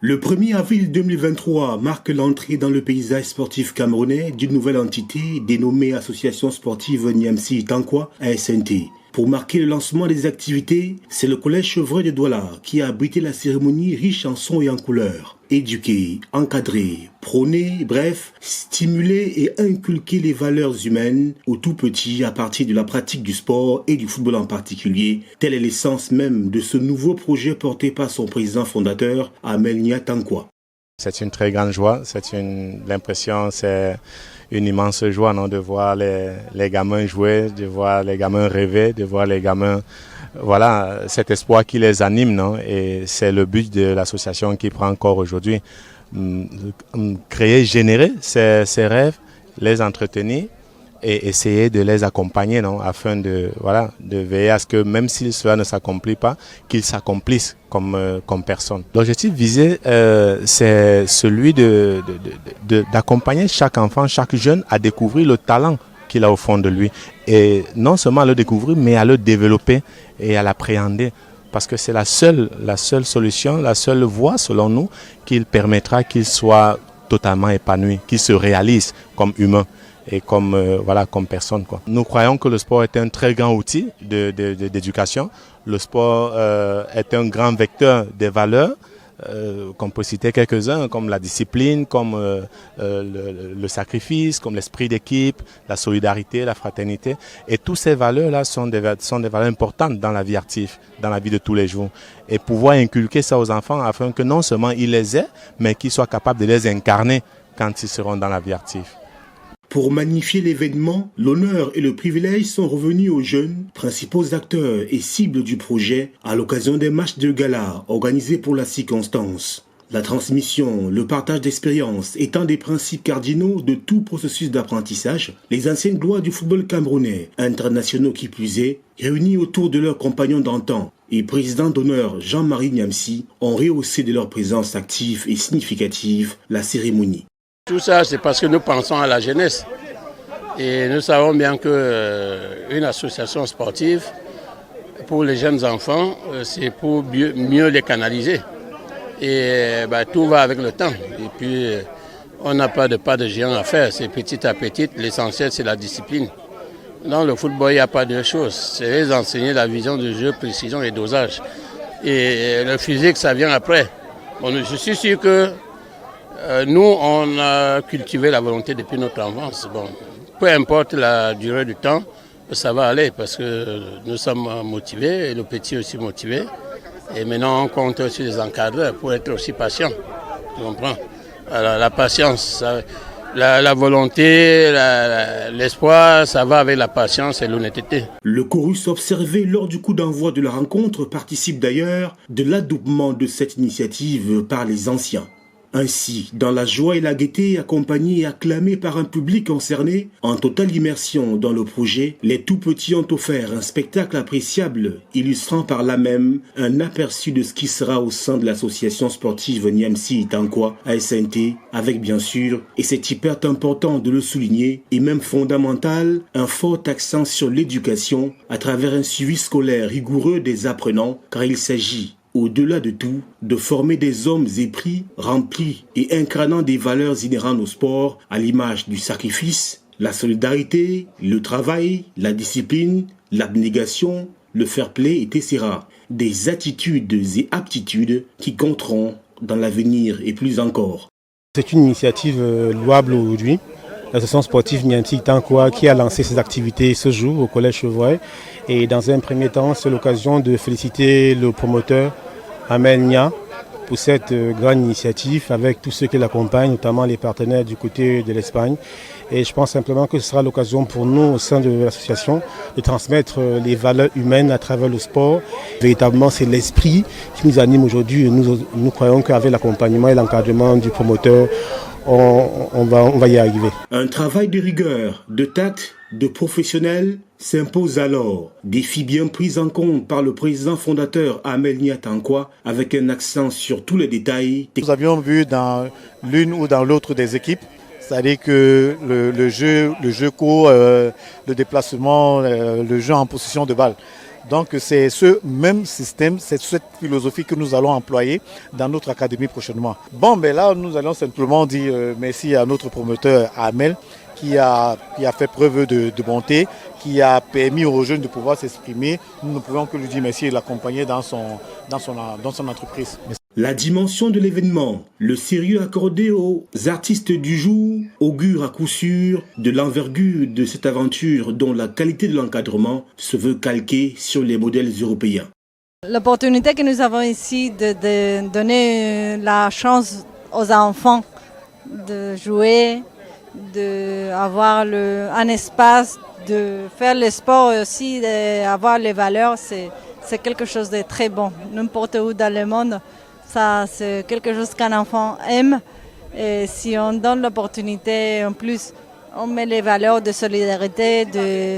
Le 1er avril 2023 marque l'entrée dans le paysage sportif camerounais d'une nouvelle entité dénommée Association sportive Niamsi Tankwa ASNT. Pour marquer le lancement des activités, c'est le collège Chevreuil de Douala qui a abrité la cérémonie riche en sons et en couleurs. Éduquer, encadrer, prôner, bref, stimuler et inculquer les valeurs humaines aux tout petits à partir de la pratique du sport et du football en particulier. Telle est l'essence même de ce nouveau projet porté par son président fondateur, Amelnia Tankwa. C'est une très grande joie, c'est une immense joie non, de voir les gamins jouer, de voir les gamins rêver, de voir les gamins, voilà, cet espoir qui les anime. Non, et c'est le but de l'association qui prend encore aujourd'hui, créer, générer ces rêves, les entretenir et essayer de les accompagner, non, afin de veiller à ce que même si cela ne s'accomplit pas, qu'ils s'accomplissent comme personne. L'objectif visé, c'est celui d'accompagner chaque enfant, chaque jeune à découvrir le talent qu'il a au fond de lui. Et non seulement à le découvrir, mais à le développer et à l'appréhender. Parce que c'est la seule solution, la seule voie, selon nous, qui permettra qu'il soit totalement épanoui, qu'il se réalise comme humain et comme personne, quoi. Nous croyons que le sport est un très grand outil d'éducation. Le sport est un grand vecteur des valeurs, qu'on peut citer quelques-uns, comme la discipline, comme le sacrifice, comme l'esprit d'équipe, la solidarité, la fraternité. Et toutes ces valeurs-là sont des valeurs importantes dans la vie active, dans la vie de tous les jours. Et pouvoir inculquer ça aux enfants afin que non seulement ils les aient, mais qu'ils soient capables de les incarner quand ils seront dans la vie active. Pour magnifier l'événement, l'honneur et le privilège sont revenus aux jeunes, principaux acteurs et cibles du projet, à l'occasion des matchs de gala organisés pour la circonstance. La transmission, le partage d'expériences étant des principes cardinaux de tout processus d'apprentissage, les anciennes gloires du football camerounais, internationaux qui plus est, réunis autour de leurs compagnons d'antan et président d'honneur Jean-Marie Niamsi, ont rehaussé de leur présence active et significative la cérémonie. Tout ça, c'est parce que nous pensons à la jeunesse. Et nous savons bien qu'une association sportive, pour les jeunes enfants, c'est pour mieux les canaliser. Et tout va avec le temps. Et puis, on n'a pas de géant à faire. C'est petit à petit. L'essentiel, c'est la discipline. Dans le football, il n'y a pas de choses. C'est les enseigner la vision du jeu, précision et dosage. Et le physique, ça vient après. Bon, je suis sûr que nous, on a cultivé la volonté depuis notre enfance. Bon, peu importe la durée du temps, ça va aller parce que nous sommes motivés et le petit aussi motivé. Et maintenant, on compte sur les encadreurs pour être aussi patient. Tu comprends? Alors, la patience, la volonté, l'espoir, ça va avec la patience et l'honnêteté. Le chorus observé lors du coup d'envoi de la rencontre participe d'ailleurs de l'adoubement de cette initiative par les anciens. Ainsi, dans la joie et la gaieté, accompagnés et acclamés par un public concerné, en totale immersion dans le projet, les tout-petits ont offert un spectacle appréciable, illustrant par là même un aperçu de ce qui sera au sein de l'association sportive Niamsi Tankwa ASNT, avec bien sûr, et c'est hyper important de le souligner, et même fondamental, un fort accent sur l'éducation à travers un suivi scolaire rigoureux des apprenants, car il s'agit au-delà de tout, de former des hommes épris, remplis et incarnant des valeurs inhérentes au sport, à l'image du sacrifice, la solidarité, le travail, la discipline, l'abnégation, le fair play, etc. Des attitudes et aptitudes qui compteront dans l'avenir et plus encore. C'est une initiative louable aujourd'hui. L'association sportive Niamsi Tankwa qui a lancé ses activités ce jour au collège Chevreuil. Et dans un premier temps, c'est l'occasion de féliciter le promoteur Amelnia pour cette grande initiative avec tous ceux qui l'accompagnent, notamment les partenaires du côté de l'Espagne. Et je pense simplement que ce sera l'occasion pour nous, au sein de l'association, de transmettre les valeurs humaines à travers le sport. Véritablement, c'est l'esprit qui nous anime aujourd'hui. Et nous croyons qu'avec l'accompagnement et l'encadrement du promoteur, on va y arriver. Un travail de rigueur, de tact, de professionnel s'impose alors. Défi bien pris en compte par le président fondateur Amelnia Tankwa avec un accent sur tous les détails. Nous avions vu dans l'une ou dans l'autre des équipes, c'est-à-dire que le jeu court, le déplacement, le jeu en possession de balle. Donc c'est ce même système, c'est cette philosophie que nous allons employer dans notre académie prochainement. Bon, mais là, nous allons simplement dire merci à notre promoteur Amel qui a fait preuve de bonté, qui a permis aux jeunes de pouvoir s'exprimer. Nous ne pouvons que lui dire merci et l'accompagner dans son entreprise. La dimension de l'événement, le sérieux accordé aux artistes du jour augure à coup sûr de l'envergure de cette aventure dont la qualité de l'encadrement se veut calquée sur les modèles européens. L'opportunité que nous avons ici de donner la chance aux enfants de jouer, d'avoir un espace, de faire le sport aussi, d'avoir les valeurs, c'est quelque chose de très bon. N'importe où dans le monde, ça c'est quelque chose qu'un enfant aime. Et si on donne l'opportunité, en plus, on met les valeurs de solidarité, d'être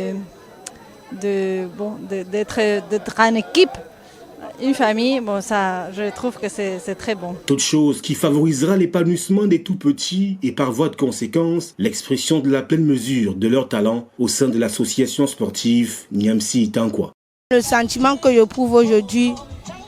en équipe, une famille, bon, ça, je trouve que c'est très bon. Toute chose qui favorisera l'épanouissement des tout-petits et par voie de conséquence, l'expression de la pleine mesure de leur talent au sein de l'association sportive Niamsi Itankwa. Le sentiment que je trouve aujourd'hui,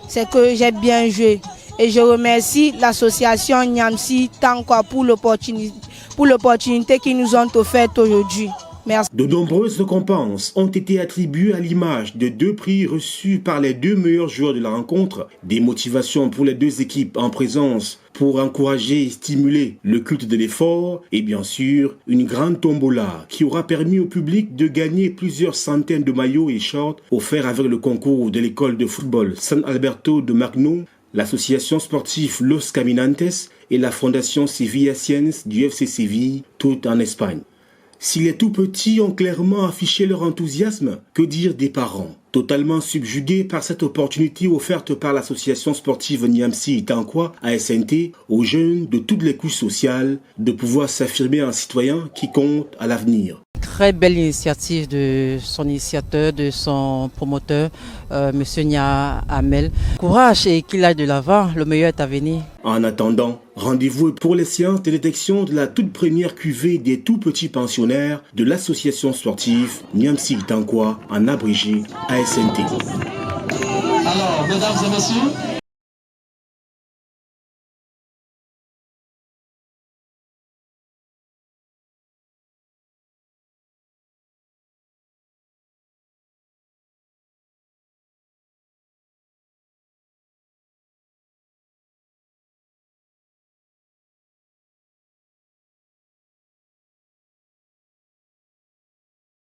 c'est que j'ai bien joué. Et je remercie l'association Niamsi Itankwa pour l'opportunité qu'ils nous ont offerte aujourd'hui. Merci. De nombreuses récompenses ont été attribuées à l'image de 2 prix reçus par les 2 meilleurs joueurs de la rencontre, des motivations pour les 2 équipes en présence pour encourager et stimuler le culte de l'effort et bien sûr une grande tombola qui aura permis au public de gagner plusieurs centaines de maillots et shorts offerts avec le concours de l'école de football San Alberto de Magno, l'association sportive Los Caminantes et la fondation Sevilla Science du FC Séville, tout en Espagne. Si les tout-petits ont clairement affiché leur enthousiasme, que dire des parents? Totalement subjugués par cette opportunité offerte par l'association sportive Niamsi Itankwa, ASNT, aux jeunes de toutes les couches sociales, de pouvoir s'affirmer en citoyen qui compte à l'avenir. Très belle initiative de son initiateur, de son promoteur, M. Nia Amel. Courage et qu'il aille de l'avant, le meilleur est à venir. En attendant, rendez-vous pour les séances de détection de la toute première cuvée des tout petits pensionnaires de l'association sportive Niamsi Itankwa, en abrégé ASNT. Alors, mesdames et messieurs,